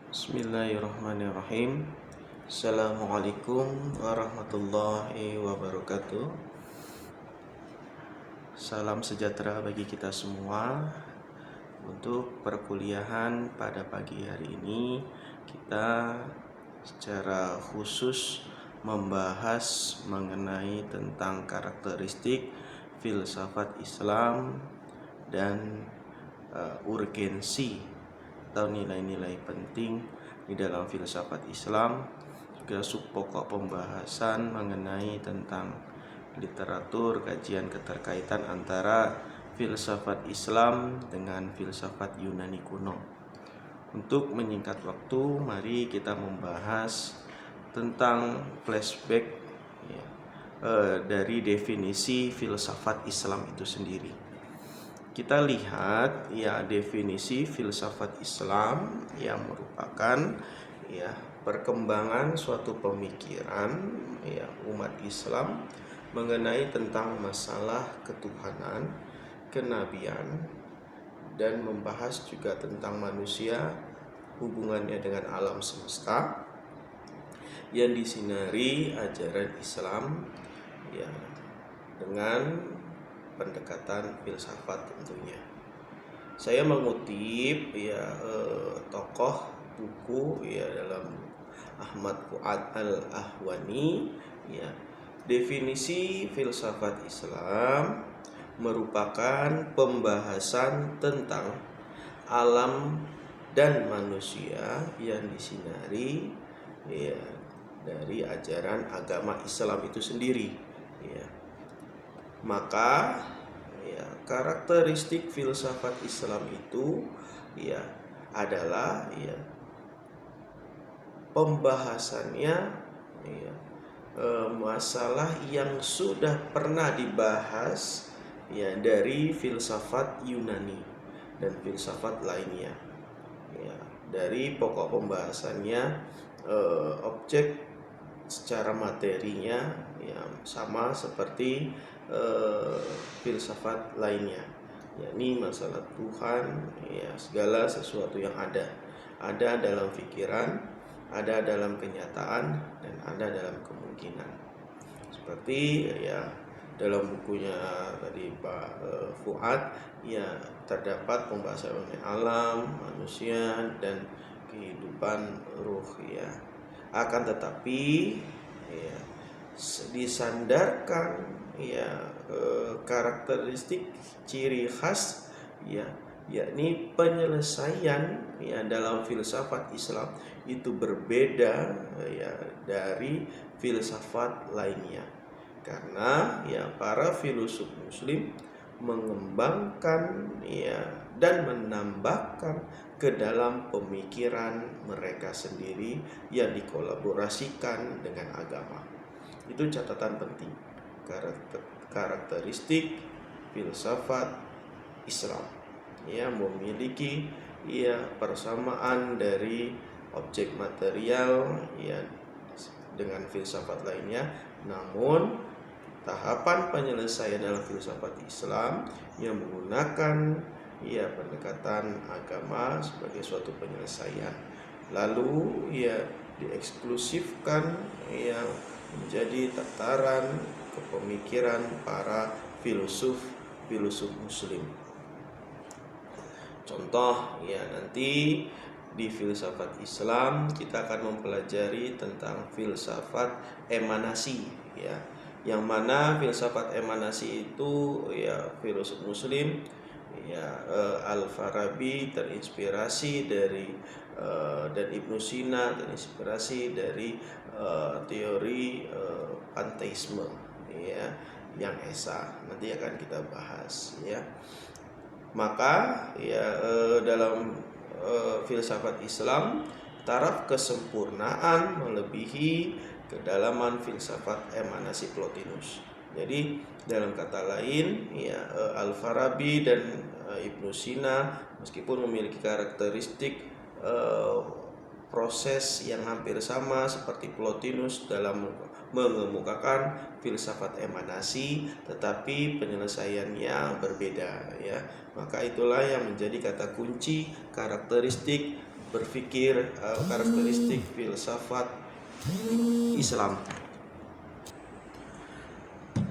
Bismillahirrahmanirrahim. Assalamualaikum warahmatullahi wabarakatuh. Salam sejahtera bagi kita semua. Untuk perkuliahan pada pagi hari ini, kita secara khusus membahas mengenai tentang karakteristik filsafat Islam dan urgensi atau nilai-nilai penting di dalam filsafat Islam, juga subpokok pembahasan mengenai tentang literatur kajian keterkaitan antara filsafat Islam dengan filsafat Yunani kuno. Untuk menyingkat waktu, mari kita membahas tentang flashback dari definisi filsafat Islam itu sendiri. Kita lihat definisi filsafat Islam yang merupakan perkembangan suatu pemikiran umat Islam mengenai tentang masalah ketuhanan, kenabian, dan membahas juga tentang manusia, hubungannya dengan alam semesta yang disinari ajaran Islam dengan pendekatan filsafat tentunya. Saya mengutip tokoh buku dalam Ahmad Fuad Al-Ahwani, definisi filsafat Islam merupakan pembahasan tentang alam dan manusia yang disinari dari ajaran agama Islam itu sendiri. Maka karakteristik filsafat Islam itu adalah pembahasannya masalah yang sudah pernah dibahas dari filsafat Yunani dan filsafat lainnya. Dari pokok pembahasannya, objek secara materinya sama seperti filsafat lainnya, yakni masalah Tuhan, segala sesuatu yang ada dalam pikiran, ada dalam kenyataan, dan ada dalam kemungkinan. Seperti dalam bukunya tadi Pak Fuad, terdapat pembahasan mengenai alam, manusia, dan kehidupan ruh. Akan tetapi disandarkan karakteristik ciri khas yakni penyelesaian dalam filsafat Islam itu berbeda dari filsafat lainnya, karena para filosof muslim mengembangkan dan menambahkan ke dalam pemikiran mereka sendiri yang dikolaborasikan dengan agama. Itu catatan penting, karakteristik filsafat Islam memiliki persamaan dari objek material dengan filsafat lainnya, namun tahapan penyelesaian dalam filsafat Islam yang menggunakan pendekatan agama sebagai suatu penyelesaian, lalu dieksklusifkan menjadi tataran kepemikiran para filosof muslim. Contoh nanti di filsafat Islam kita akan mempelajari tentang filsafat emanasi, yang mana filsafat emanasi itu filosof muslim Al-Farabi terinspirasi dari dan Ibnu Sina terinspirasi dari teori panteisme yang esa, nanti akan kita bahas. Maka dalam filsafat Islam, taraf kesempurnaan melebihi kedalaman filsafat emanasi Plotinus. Jadi dalam kata lain, Al-Farabi dan Ibnu Sina meskipun memiliki karakteristik proses yang hampir sama seperti Plotinus dalam mengemukakan filsafat emanasi, tetapi penyelesaiannya berbeda. Maka itulah yang menjadi kata kunci karakteristik berpikir, karakteristik filsafat Islam.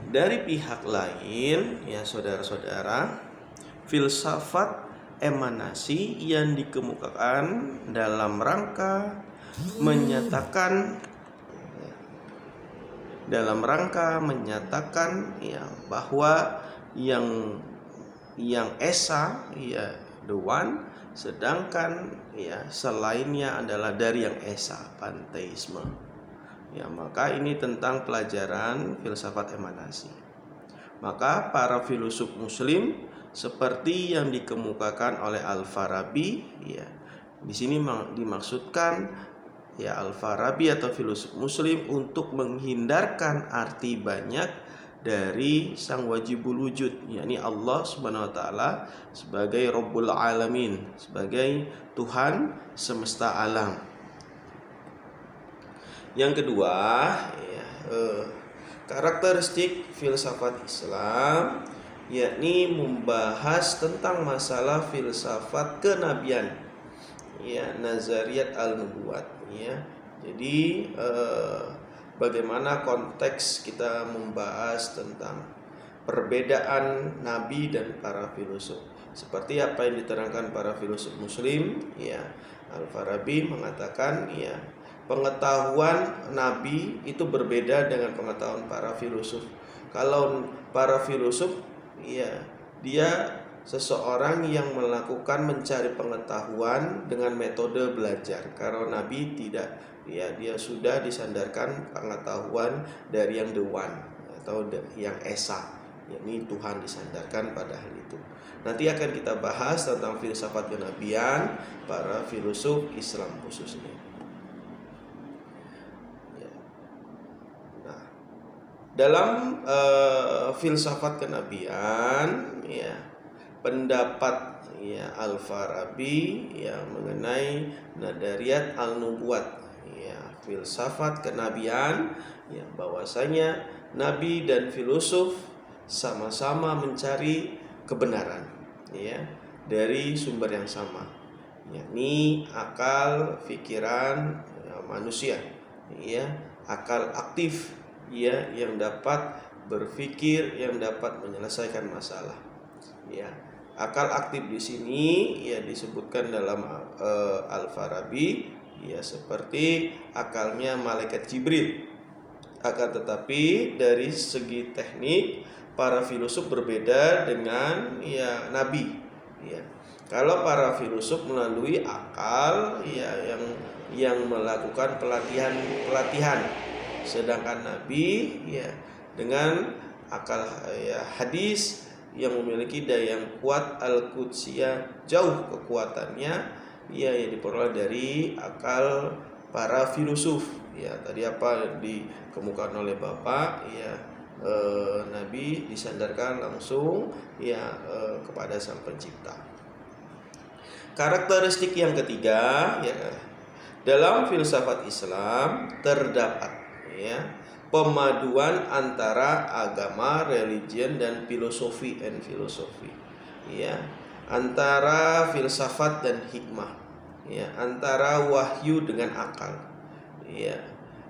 Dari pihak lain, ya saudara-saudara, filsafat emanasi yang dikemukakan dalam rangka menyatakan ya bahwa yang esa ya the one, sedangkan ya selainnya adalah dari yang esa, panteisme. Ya, maka ini tentang pelajaran filsafat emanasi. Maka para filosof muslim seperti yang dikemukakan oleh Al-Farabi, ya di sini dimaksudkan ya Al-Farabi atau filosof muslim untuk menghindarkan arti banyak dari sang wajibul wujud, yakni Allah Subhanahu wa taala sebagai Rabbul Alamin, sebagai Tuhan semesta alam. Yang kedua, ya, karakteristik filsafat Islam, yakni membahas tentang masalah filsafat kenabian, ya nazariyat al-nubuwat, ya. Jadi bagaimana konteks kita membahas tentang perbedaan nabi dan para filosof, seperti apa yang diterangkan para filosof muslim, ya. Al-Farabi mengatakan, ya, pengetahuan nabi itu berbeda dengan pengetahuan para filosof. Kalau para filosof, ya, dia seseorang yang melakukan mencari pengetahuan dengan metode belajar. Kalau nabi tidak, ya, dia sudah disandarkan pengetahuan dari yang the one atau yang esa, yakni Tuhan, disandarkan pada hal itu. Nanti akan kita bahas tentang filsafat kenabian para filosof Islam khususnya. Dalam filsafat kenabian, ya, pendapat ya Al-Farabi ya mengenai nadariyat al-nubuwat, ya filsafat kenabian, ya bahwasanya nabi dan filosof sama-sama mencari kebenaran, ya, dari sumber yang sama, yakni akal pikiran ya, manusia, ya akal aktif, ya yang dapat berpikir, yang dapat menyelesaikan masalah. Ya, akal aktif di sini ya disebutkan dalam Al-Farabi ya seperti akalnya malaikat Jibril. Akan tetapi dari segi teknik para filosof berbeda dengan ya nabi. Ya. Kalau para filosof melalui akal ya yang melakukan pelatihan, sedangkan nabi ya dengan akal ya hadis yang memiliki daya yang kuat, al-qudsiyah, jauh kekuatannya ya yang diperoleh dari akal para filosof. Ya tadi apa dikemukakan oleh Bapak, ya nabi disandarkan langsung ya kepada Sang Pencipta. Karakteristik yang ketiga, ya dalam filsafat Islam terdapat ya pemaduan antara agama, religion dan filosofi ya antara filsafat dan hikmah, ya antara wahyu dengan akal, ya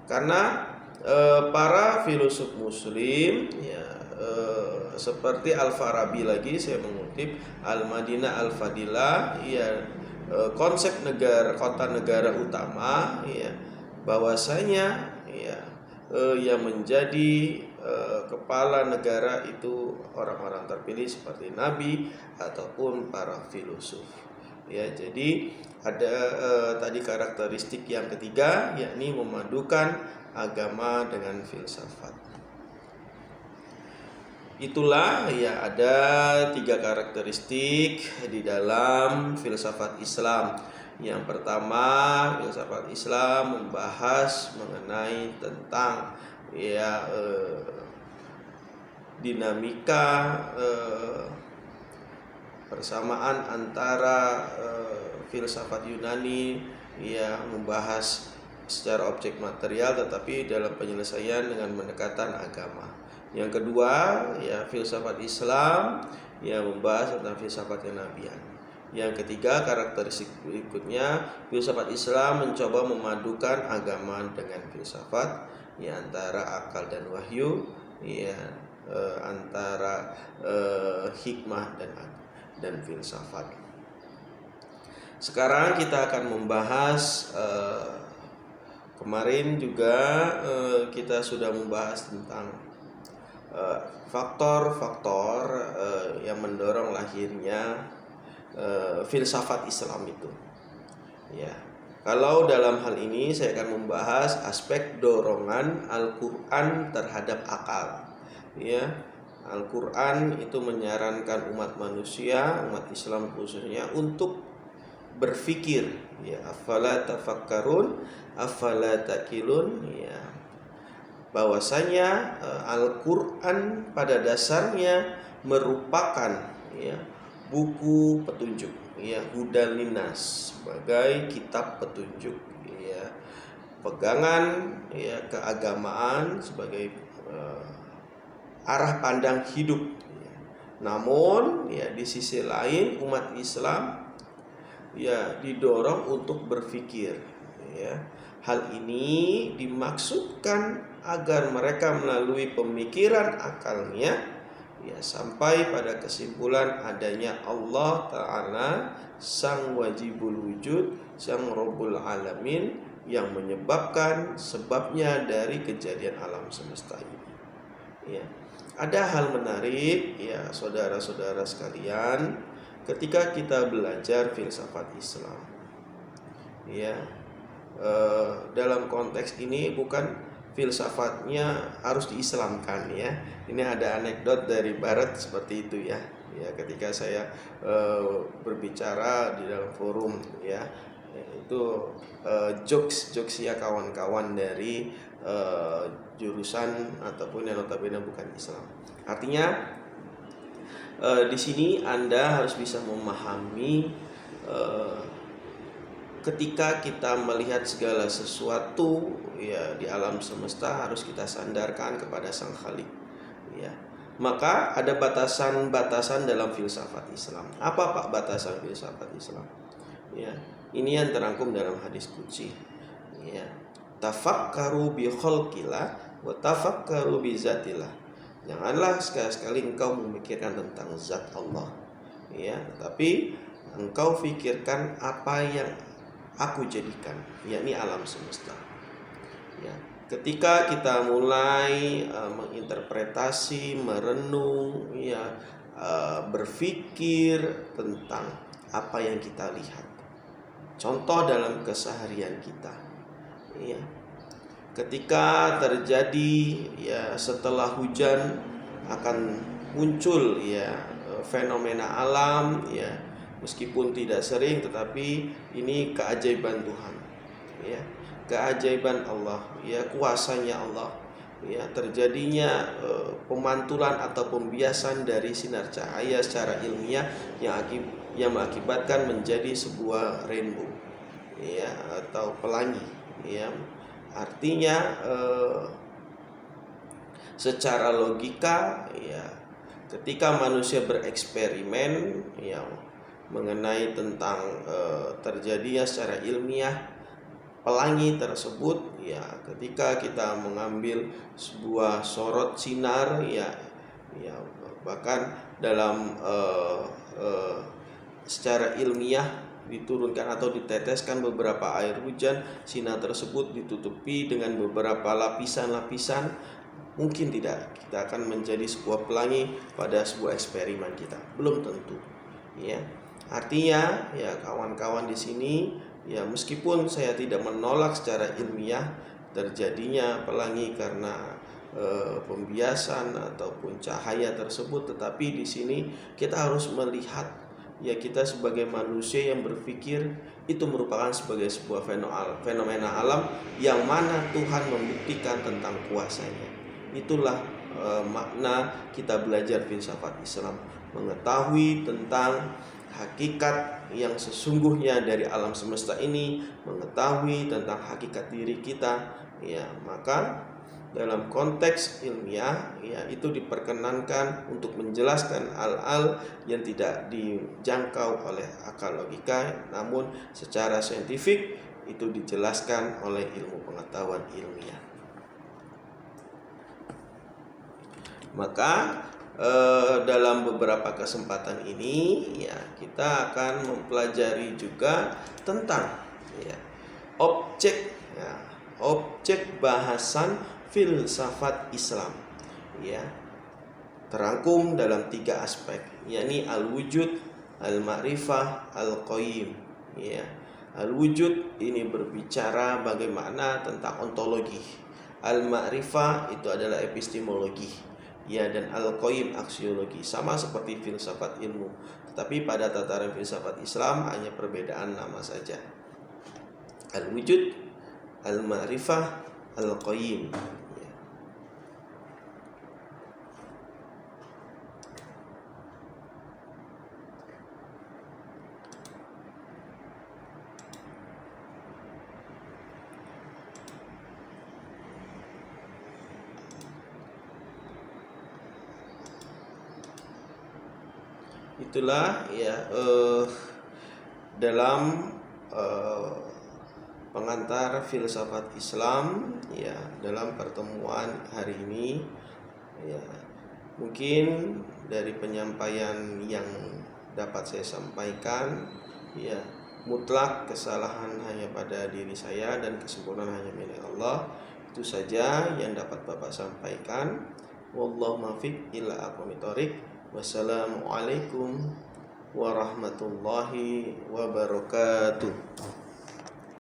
karena para filosof muslim ya seperti Al-Farabi, lagi saya mengutip Al-Madinah Al-Fadilah, ya konsep negara, kota negara utama, ya bahwasanya ya yang menjadi kepala negara itu orang-orang terpilih seperti nabi ataupun para filosof. Ya, jadi ada tadi karakteristik yang ketiga, yakni memadukan agama dengan filsafat. Itulah ya ada 3 karakteristik di dalam filsafat Islam. Yang pertama, filsafat Islam membahas mengenai tentang ya dinamika persamaan antara filsafat Yunani yang membahas secara objek material tetapi dalam penyelesaian dengan pendekatan agama. Yang kedua, ya filsafat Islam yang membahas tentang filsafat kenabian. Yang ketiga, karakteristik berikutnya, filsafat Islam mencoba memadukan agama dengan filsafat, ya, antara akal dan wahyu, ya, antara hikmah dan filsafat. Sekarang kita akan membahas, kemarin juga kita sudah membahas tentang faktor-faktor yang mendorong lahirnya filsafat Islam itu. Ya, kalau dalam hal ini saya akan membahas aspek dorongan Al-Quran terhadap akal. Ya, Al-Quran itu menyarankan umat manusia, umat Islam khususnya, untuk berpikir, ya, afala tafakkarun, afala takilun, ya, bahwasanya Al-Quran pada dasarnya merupakan, ya, buku petunjuk, ya, hudan linnas, sebagai kitab petunjuk, ya, pegangan, ya, keagamaan sebagai arah pandang hidup, ya. Namun, ya, di sisi lain umat Islam, ya, didorong untuk berpikir, ya. Hal ini dimaksudkan agar mereka melalui pemikiran akalnya, ya, sampai pada kesimpulan adanya Allah Ta'ala, Sang Wajibul Wujud, Sang Rabbul Alamin, yang menyebabkan sebabnya dari kejadian alam semesta ini. Ya, ada hal menarik, ya, saudara-saudara sekalian, ketika kita belajar filsafat Islam, ya, dalam konteks ini bukan filsafatnya harus diislamkan, ya. Ini ada anekdot dari Barat seperti itu, ya. Ya, ketika saya berbicara di dalam forum, ya, itu jokes ya, kawan-kawan dari jurusan ataupun yang notabene bukan Islam. Artinya di sini Anda harus bisa memahami, ketika kita melihat segala sesuatu, ya, di alam semesta harus kita sandarkan kepada Sang Khalik, ya. Maka ada batasan-batasan dalam filsafat Islam. Apa Pak batasan filsafat Islam? Ya, ini yang terangkum dalam hadis qudsi, ya. Tafakkaru bi khalqillah wa tafakkaru bi zatillah. Janganlah sekali-sekali engkau memikirkan tentang zat Allah, ya, tetapi engkau pikirkan apa yang aku jadikan, yakni alam semesta. Ya, ketika kita mulai menginterpretasi, merenung, ya, berpikir tentang apa yang kita lihat, contoh dalam keseharian kita, ya, ketika terjadi, ya, setelah hujan akan muncul, ya, fenomena alam, ya, meskipun tidak sering, tetapi ini keajaiban Tuhan, ya, keajaiban Allah, ya, kuasanya Allah, ya, terjadinya pemantulan atau pembiasan dari sinar cahaya secara ilmiah yang mengakibatkan menjadi sebuah rainbow, ya, atau pelangi, ya. Artinya secara logika, ya, ketika manusia bereksperimen, ya, mengenai tentang terjadinya secara ilmiah pelangi tersebut, ya, ketika kita mengambil sebuah sorot sinar, ya, bahkan dalam secara ilmiah diturunkan atau diteteskan beberapa air hujan, sinar tersebut ditutupi dengan beberapa lapisan-lapisan, mungkin tidak kita akan menjadi sebuah pelangi pada sebuah eksperimen kita, belum tentu, ya. Artinya, ya, kawan-kawan di sini, ya, meskipun saya tidak menolak secara ilmiah terjadinya pelangi karena pembiasan ataupun cahaya tersebut, tetapi di sini kita harus melihat, ya, kita sebagai manusia yang berpikir itu merupakan sebagai sebuah fenomena alam yang mana Tuhan membuktikan tentang kuasanya. Itulah makna kita belajar filsafat Islam, mengetahui tentang hakikat yang sesungguhnya dari alam semesta ini, mengetahui tentang hakikat diri kita, ya. Maka dalam konteks ilmiah ya itu diperkenankan untuk menjelaskan hal-hal yang tidak dijangkau oleh akal logika, namun secara saintifik itu dijelaskan oleh ilmu pengetahuan ilmiah. Maka dalam beberapa kesempatan ini ya kita akan mempelajari juga tentang ya, objek bahasan filsafat Islam ya, terangkum dalam 3 aspek, yakni al-wujud, al-ma'rifah, al-qayyim ya. Al-wujud ini berbicara bagaimana tentang ontologi, al-ma'rifah itu adalah epistemologi ya, dan al-qayyim aksiologi, sama seperti filsafat ilmu, tetapi pada tataran filsafat Islam hanya perbedaan nama saja. Al-wujud, al-ma'rifah, al-qayyim ya. Itulah ya dalam pengantar filsafat Islam ya dalam pertemuan hari ini ya. Mungkin dari penyampaian yang dapat saya sampaikan ya, mutlak kesalahan hanya pada diri saya dan kesempurnaan hanya milik Allah. Itu saja yang dapat Bapak sampaikan. Wallahu muwaffiq ila aqwamit thoriq. Wassalamualaikum warahmatullahi wabarakatuh.